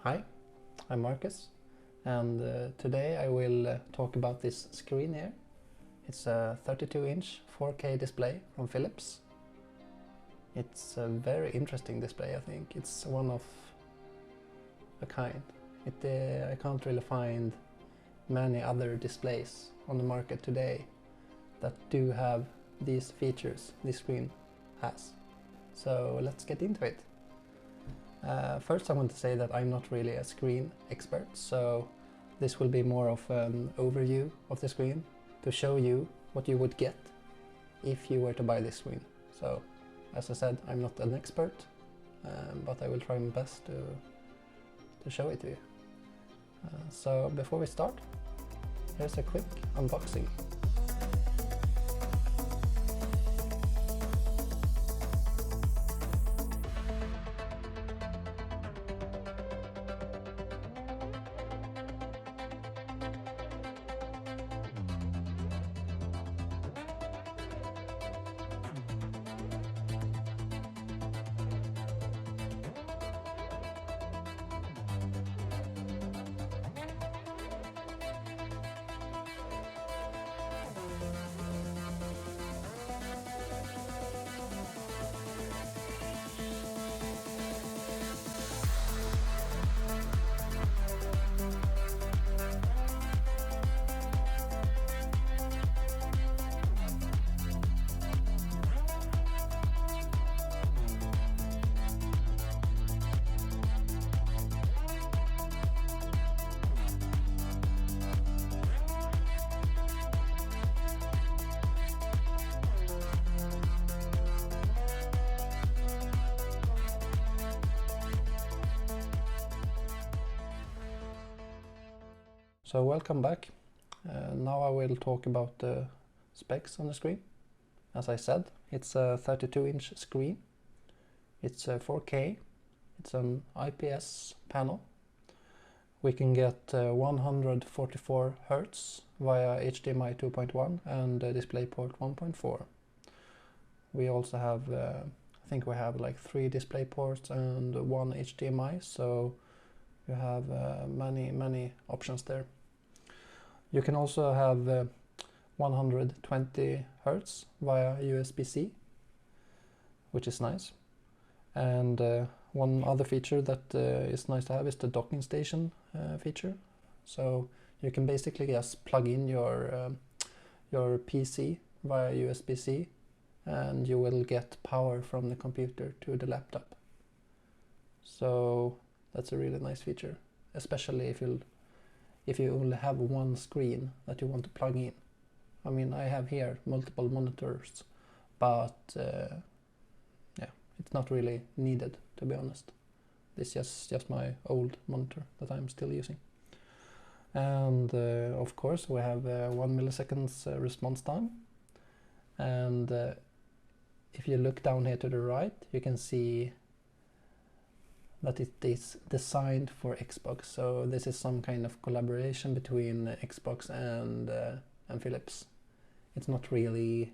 Hi, I'm Marcus, and today I will talk about this screen here. It's a 32-inch 4K display from Philips. It's a very interesting display, I think. It's one of a kind. I can't really find many other displays on the market today that do have these features this screen has. So let's get into it. First I want to say that I'm not really a screen expert, so this will be more of an overview of the screen to show you what you would get if you were to buy this screen. So as I said, I'm not an expert, but I will try my best to show it to you. So before we start, here's a quick unboxing. So welcome back. Now I will talk about the specs on the screen. As I said, it's a 32-inch screen. It's a 4K. It's an IPS panel. We can get 144 Hz via HDMI 2.1 and DisplayPort 1.4. We also have, I think we have like 3 display ports and 1 HDMI, so you have many options there. You can also have 120 Hz via USB-C, which is nice. And one other feature that is nice to have is the docking station feature. So you can basically just plug in your PC via USB-C, and you will get power from the computer to the laptop. So that's a really nice feature, especially if you only have one screen that you want to plug in. I mean, I have here multiple monitors, but yeah, it's not really needed, to be honest. This is just my old monitor that I'm still using. And of course we have 1 milliseconds response time. And if you look down here to the right, you can see that it is designed for Xbox. So this is some kind of collaboration between Xbox and Philips. It's not really,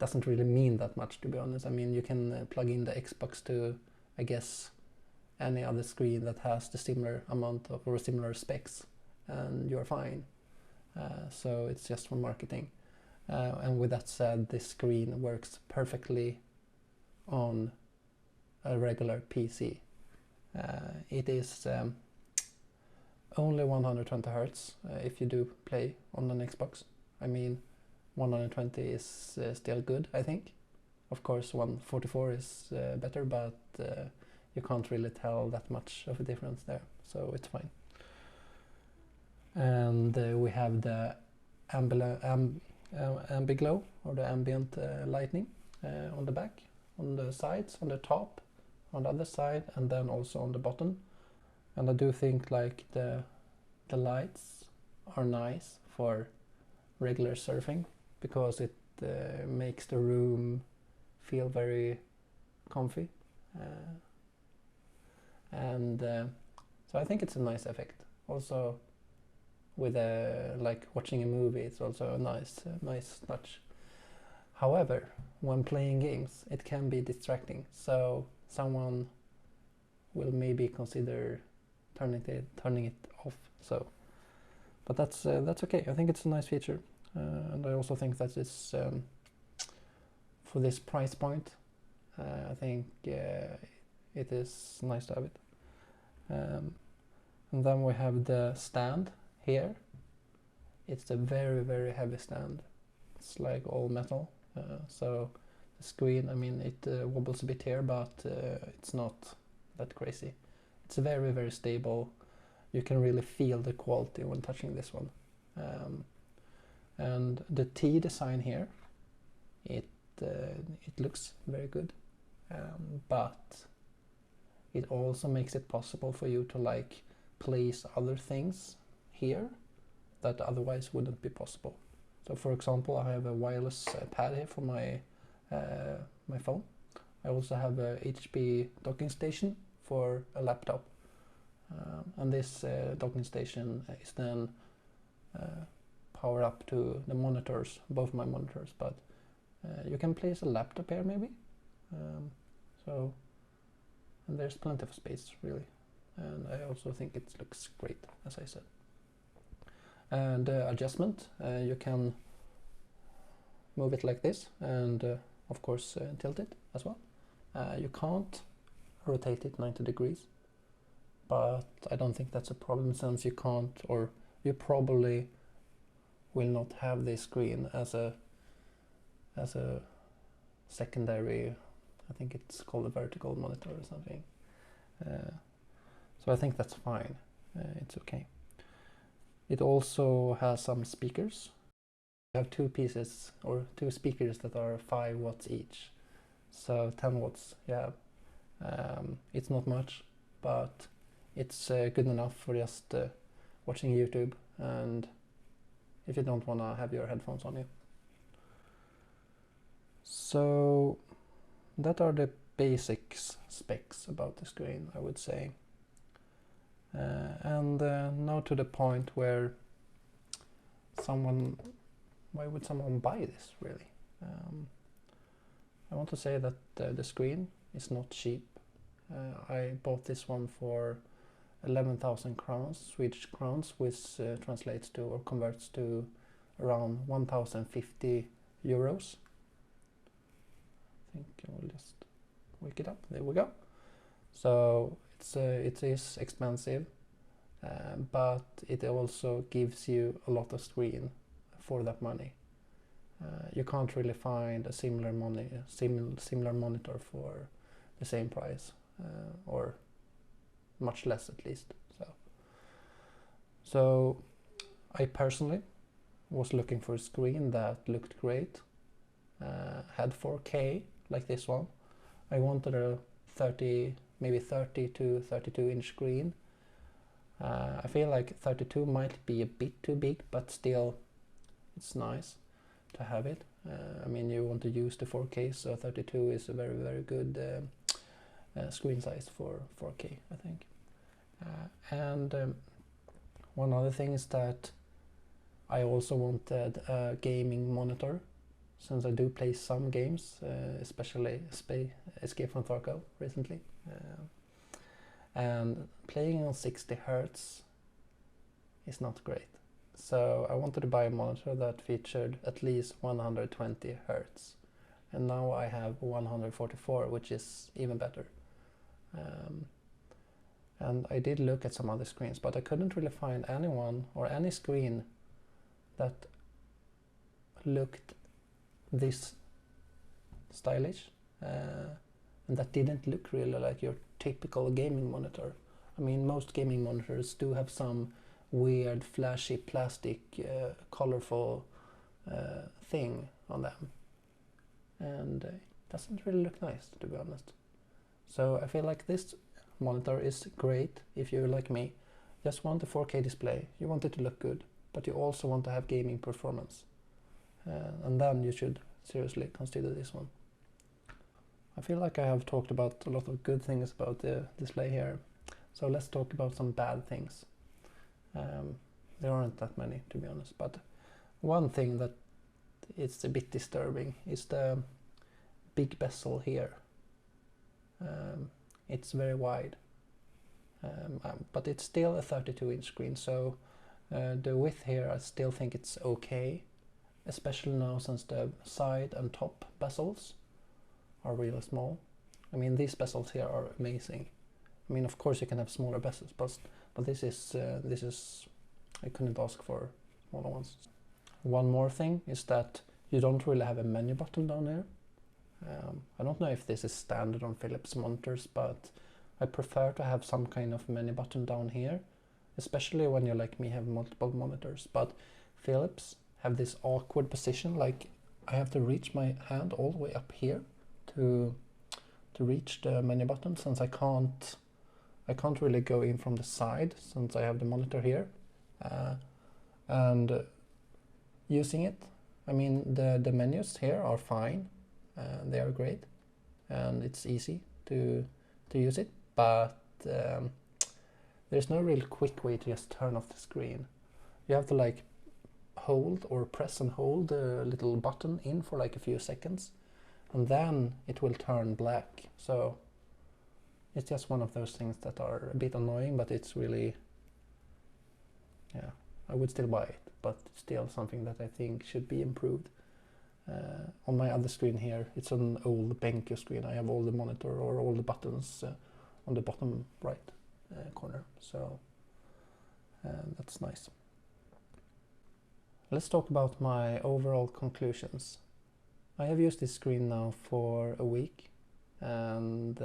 doesn't really mean that much, to be honest. I mean, you can plug in the Xbox to, I guess, any other screen that has the similar amount of or similar specs, and you're fine. So it's just for marketing. And with that said, this screen works perfectly on a regular PC. It is only 120 Hz if you do play on an Xbox. I mean, 120 is still good, I think. Of course 144 is better, but you can't really tell that much of a difference there, so it's fine. And we have the ambiglow, or the ambient lighting on the back, on the sides, on the top, on the other side, and then also on the bottom. And I do think like the lights are nice for regular surfing, because it makes the room feel very comfy. So I think it's a nice effect. Also with like watching a movie, it's also a nice touch. However, when playing games, it can be distracting. So someone will maybe consider turning it off. So, but that's okay. I think it's a nice feature, and I also think that it's for this price point. I think it is nice to have it. And then we have the stand here. It's a very heavy stand. It's like all metal. So the screen, I mean, it wobbles a bit here, but it's not that crazy. It's very stable. You can really feel the quality when touching this one. And the T design here, it looks very good, but it also makes it possible for you to like place other things here that otherwise wouldn't be possible. So for example, I have a wireless pad here for my my phone. I also have a HP docking station for a laptop, and this docking station is then power up to the monitors, both my monitors, but you can place a laptop here maybe. So, and there's plenty of space really, and I also think it looks great, as I said. And adjustment, you can move it like this, and of course tilt it as well. You can't rotate it 90 degrees, but I don't think that's a problem, since you can't, or you probably will not have this screen as a secondary, I think it's called a vertical monitor or something. So I think that's fine, it's okay. It also has some speakers. You have two pieces, or two speakers that are 5 watts each. So 10 watts you have. It's not much, but it's good enough for just watching YouTube, and if you don't want to have your headphones on you. So that are the basics specs about the screen, I would say. And now to the point where why would someone buy this really? I want to say that the screen is not cheap. I bought this one for 11,000 crowns, Swedish crowns, which translates to or converts to around 1,050 euros. I think I will just wake it up. There we go. So it is expensive, but it also gives you a lot of screen for that money. You can't really find a similar monitor for the same price, or much less at least. So I personally was looking for a screen that looked great, had 4K like this one. I wanted a maybe 30 to 32 inch screen. I feel like 32 might be a bit too big, but still it's nice to have it. I mean, you want to use the 4K, so 32 is a very good screen size for 4K, I think. And one other thing is that I also wanted a gaming monitor, since I do play some games, especially Escape from Tarkov recently. And playing on 60 Hz is not great. So I wanted to buy a monitor that featured at least 120 Hz. And now I have 144, which is even better. And I did look at some other screens, but I couldn't really find anyone or any screen that looked this stylish, and that didn't look really like your typical gaming monitor. I mean, most gaming monitors do have some weird flashy plastic colorful thing on them, and it doesn't really look nice, to be honest. So I feel like this monitor is great if you're like me, just want a 4K display, you want it to look good, but you also want to have gaming performance, and then you should seriously consider this one. I feel like I have talked about a lot of good things about the display here, so let's talk about some bad things. There aren't that many, to be honest, but one thing that is a bit disturbing is the big bezel here. It's very wide, but it's still a 32-inch screen, so the width here I still think it's okay, especially now since the side and top bezels are really small. I mean, these bezels here are amazing. I mean, of course you can have smaller bezels, but this is I couldn't ask for smaller ones. One more thing is that you don't really have a menu button down here. I don't know if this is standard on Philips monitors, but I prefer to have some kind of menu button down here, especially when you, like me, have multiple monitors. But Philips have this awkward position, like I have to reach my hand all the way up here to reach the menu button, since I can't really go in from the side since I have the monitor here. And using it, I mean, the menus here are fine, they are great, and it's easy to use it, but there's no real quick way to just turn off the screen. You have to like hold or press and hold the little button in for like a few seconds, and then it will turn black. So it's just one of those things that are a bit annoying, but it's really, yeah, I would still buy it, but still something that I think should be improved. On my other screen here, it's an old BenQ screen. I have all the monitor or all the buttons on the bottom right corner, so that's nice. Let's talk about my overall conclusions. I have used this screen now for a week, and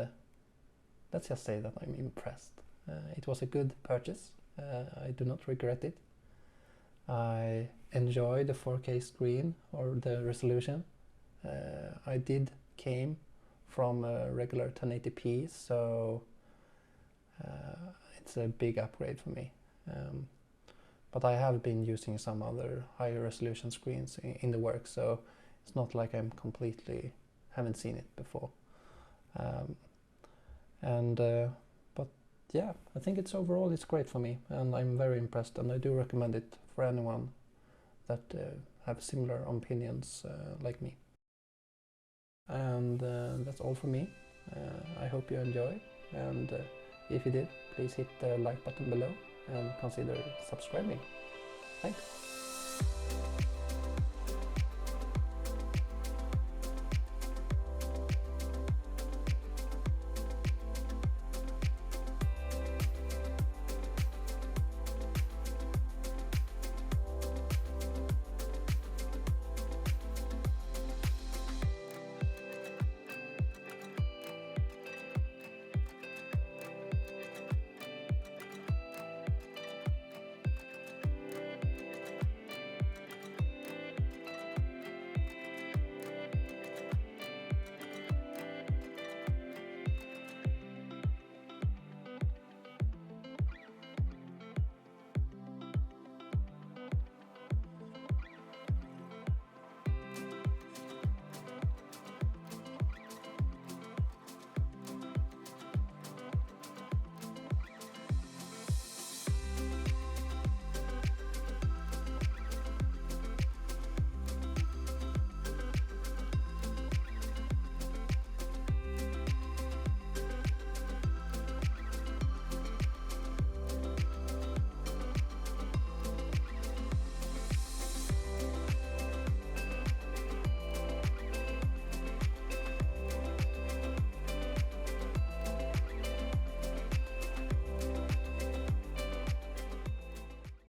let's just say that I'm impressed. It was a good purchase. I do not regret it. I enjoy the 4K screen or the resolution. I came from a regular 1080p, so it's a big upgrade for me. But I have been using some other higher resolution screens in the work, so it's not like I'm completely haven't seen it before. But yeah, I think it's great for me, and I'm very impressed, and I do recommend it for anyone that have similar opinions like me. And that's all for me. I hope you enjoy, and if you did, please hit the like button below and consider subscribing. Thanks.